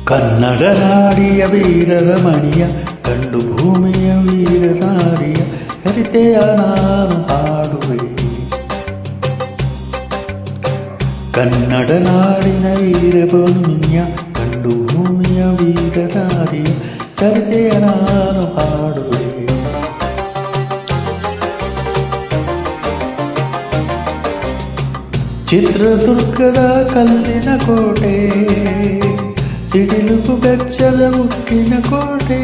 ಕನ್ನಡ ನಾಡಿಯ ವೀರರ ಮಣಿಯ ಕಂಡು ಭೂಮಿಯ ವೀರನಾರಿಯ ಹರಿತೆಯ ನಾನು ಹಾಡುವೆ. ಕನ್ನಡ ನಾಡಿನ ವೀರಭೂಮಿಯ ಕಂಡು ಭೂಮಿಯ ವೀರನಾರಿಯ ಹರಿತೆಯ ನಾನು ಹಾಡುವೆ. ಚಿತ್ರದುರ್ಗದ ಕಲ್ಲಿನ ಕೋಟೆ, ಸಿಡಿಲು ಬೆಚ್ಚದ ಉಕ್ಕಿನ ಕೋಟೆ.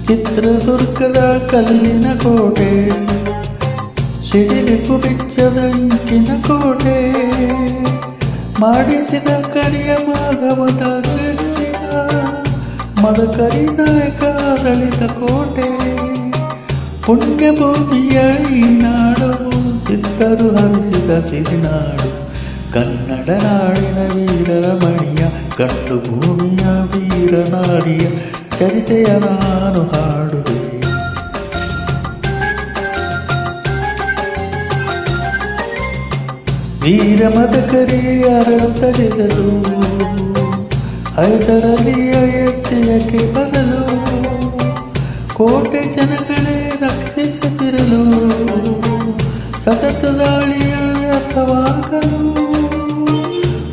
ಚಿತ್ರದುರ್ಗದ ಕಲ್ಲಿನ ಕೋಟೆ, ಸಿಡಿಲು ಬೆಚ್ಚದ ಉಕ್ಕಿನ ಕೋಟೆ. ಮಾಡಿಸಿದ ಕರಿಯ ಮಾಧವದ ಕೃಷ್ಣ ಮದಕರಿ ನಾಯಕ ಆಡಳಿತ ಕೋಟೆ. ಪುಣ್ಯಭೂಮಿಯ ಈ ನಾಡು ಸಿದ್ಧರು ಹರಿಸಿದ ಸಿರಿನಾಡು. ಕನ್ನಡ ನಾಡಿನ ವೀರರ ಮಣಿಯ ಕಂಡು ಭೂಮಿಯ ವೀರನಾರಿಯ ಚರಿತೆಯ ನಾನು ಹಾಡುವೆ. ವೀರ ಮದಕರಿ ಅರಳುತ್ತಲಿರಲು ಹೈದರಲಿಯ ಎತ್ತೆಯಕ್ಕೆ ಬದಲು ಕೋಟೆ ಜನಗಳೇ ರಕ್ಷಿಸುತ್ತಿರಲು ಸತತ ದಾಳಿಯ ಅರ್ಥವಾಗಲು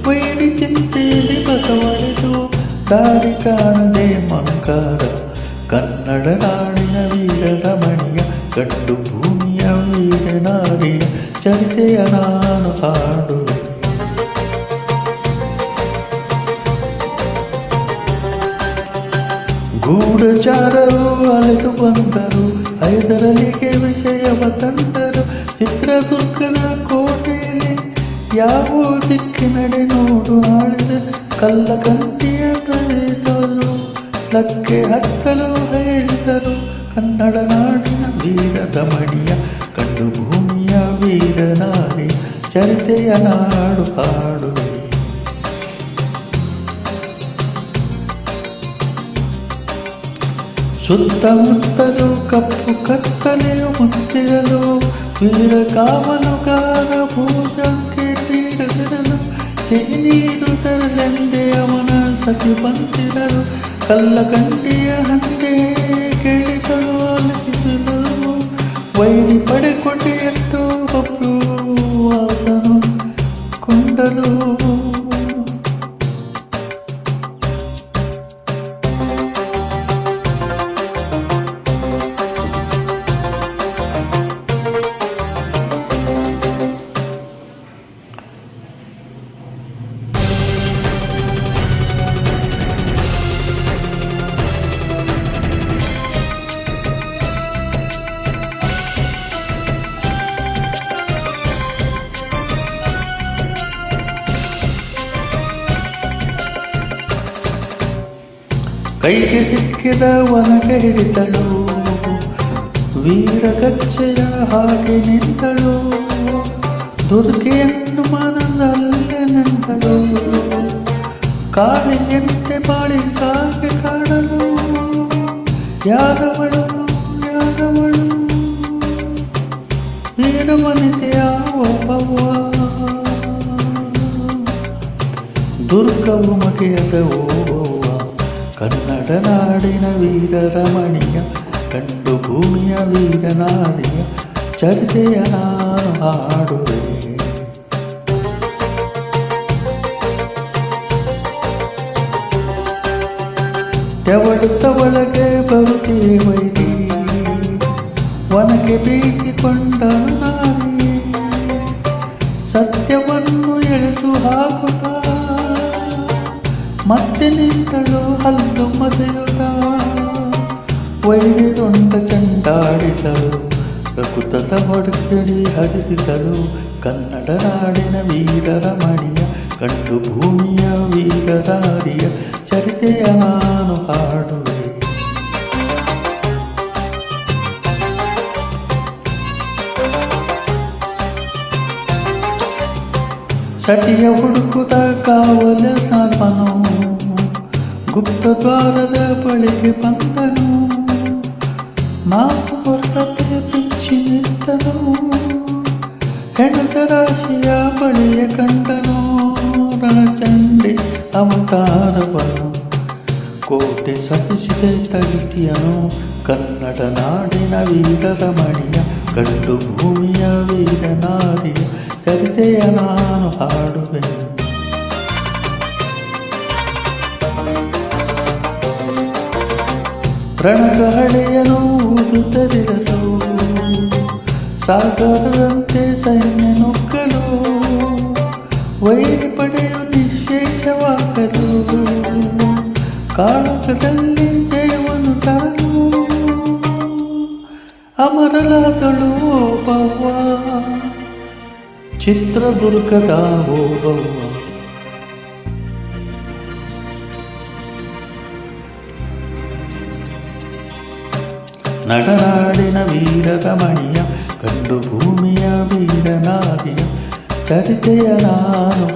ವೈರಿ ಚಿಂತೆಯಲ್ಲಿ ಬಸವಳಿದು ದಾರಿ ಕಾಣದೆ ಮಂಕಾರ. ಕನ್ನಡ ನಾಡಿನ ವೀರರ ಮಣಿಯ ಕಂಡು ಭೂಮಿಯ ವೀರನಾರಿಯ ಚರಿತೆಯ ನಾನು ಹಾಡುವೆ. ಗೂಢಚಾರರು ಅಲೆದು ಬಂದರು, ಹೈದರಲಿಗೆ ವಿಷಯವ ತಂದರು. ಚಿತ್ರದುರ್ಗದ ಕೋಟೆಯಲ್ಲಿ ಯಾವ ದಿಕ್ಕಿನಡೆ ನೋಡು ಆಳಿದ ಕಲ್ಲಗಂಟಿಯ ತಡೆದರು, ಲಕ್ಕೆ ಹತ್ತಲು ಹೇಳಿದರು. ಕನ್ನಡ ನಾಡಿನ ವೀರದ ಮಣಿಯ ಕಂಡು ಭೂಮಿಯ ವೀರನಾರಿ ಚರಿತೆಯ ನಾಡು ಹಾಡುವೆ. ಸುತ್ತಮುತ್ತಲು ಕಪ್ಪು ಕತ್ತಲೆಯು ಮುತ್ತಿರಲು ವೀರ ಕಾವಲುಗಾರ ಭೂಜಕ್ಕೆ ನೀಡದಿರಲು ಸಿಹಿ ನೀರು ತರಲೆಂದೇ ಅವನ ಸತಿ ಬಂದಿರಲು. ಕಲ್ಲಗಂಟಿಯ ಹಂದೆ ಕೇಳಿದಳು ಆಲಿಸಿದಳು, ವೈರಿ ಪಡೆಕೊಟ್ಟೆಯತ್ತು ಒಬ್ಬರು ಆತನು ಕೊಂಡರು. ಕೈಗೆ ಸಿಕ್ಕಿದ ವನಗೆ ಹಿಡಿದಳು, ವೀರಗಚ್ಚೆಯ ಹಾಗೆ ನಿಂತಳು. ದುರ್ಗೆಯನ್ನು ಮನದಲ್ಲೇ ನಿಂತಳು, ಕಾಳಿಯಂತೆ ಬಾಳಿಗಾಗಿ ಕಾಡಲು. ಯಾರವಳು ಯಾರವಳು ವೀರವನಿತೆಯ ಒಬ್ಬವ್ವ, ದುರ್ಗವು ಮಗೆಯದ ಓವ್ವ. ಕನ್ನಡ ನಾಡಿನ ವೀರರ ಮಣಿಯ ಕಂಡು ಭೂಮಿಯ ವೀರನಾರಿಯ ಚರಿತೆಯ ನಾನು ಹಾಡುವೆ. ತೆವಳುತ್ತ ಒಳಗೆ ಬರುತ್ತೇ ವೈರಿ, ಒನಗೆ ಬೀಸಿಕೊಂಡನು ನಾರಿ. ಸತ್ಯವನ್ನು ಎಳೆದು ಹಾಕುತ್ತಾ ಮತ್ತೆ ನಿಂತಳು ಹಲ್ಲು ಮಸೆಯುತ್ತ. ವೈರಿ ದೊಂಡ ಚಂಡಾಡಿದಳು, ಪ್ರಕೃತದ ಹೊಡೆದಡಿ ಹರಿಸಿದಳು. ಕನ್ನಡ ನಾಡಿನ ವೀರರ ಮಣಿಯ ಕಂಡು ಭೂಮಿಯ ವೀರನಾರಿಯ ಚರಿತೆಯ ನಾನು ಹಾಡುವೆ. ಸಟಿಯ ಹುಡುಕುತ್ತ ಕಾವಲ ಸಾಲ್ಪನು, ಗುಪ್ತ ದ್ವಾರದ ಬಳಿಗೆ ಬಂದನು. ನಾಲ್ಕು ವರ್ಷದ ಪಿಚ್ಚಿ ನಿಂತನು, ಹೆಣದ ರಾಶಿಯ ಬಳಿಯ ಕಂಡನು. ರಣಚಂಡಿ ಅವತಾರವನು ಕೋಟೆ ಸಹಿಸಿದೆ ತಗಿತಿಯನು ಕನ್ನಡ ನಾಡಿನ ವೀರರಮಣಿಯ ಗಂಡು ಭೂಮಿಯ ವೀರನಾರಿಯ ಚರಿತೆಯ ನಾನು ಹಾಡುವೆನು. ರಣಗಾಳಿಯನ್ನು ಊದುತ್ತಲಿರಲು ಸಾಗರದಂತೆ ಸೈನ್ಯ ನುಗ್ಗಲು ವೈರಿ ಪಡೆಯು ನಿಶ್ಶೇಷವಾಗಲು ಕಾಳಗದಲ್ಲಿ ಜಯವನ್ನು ತರಲು ಅಮರಲಾದಳು ಓಬವ್ವ ಚಿತ್ರದುರ್ಗದ ಓಬವ್ವ. ನಡನಾಡಿನ ವೀರರಮಣಿಯ ಗಂಡು ಭೂಮಿಯ ವೀರನಾರಿಯ ಚರಿತೆಯ ನಾನು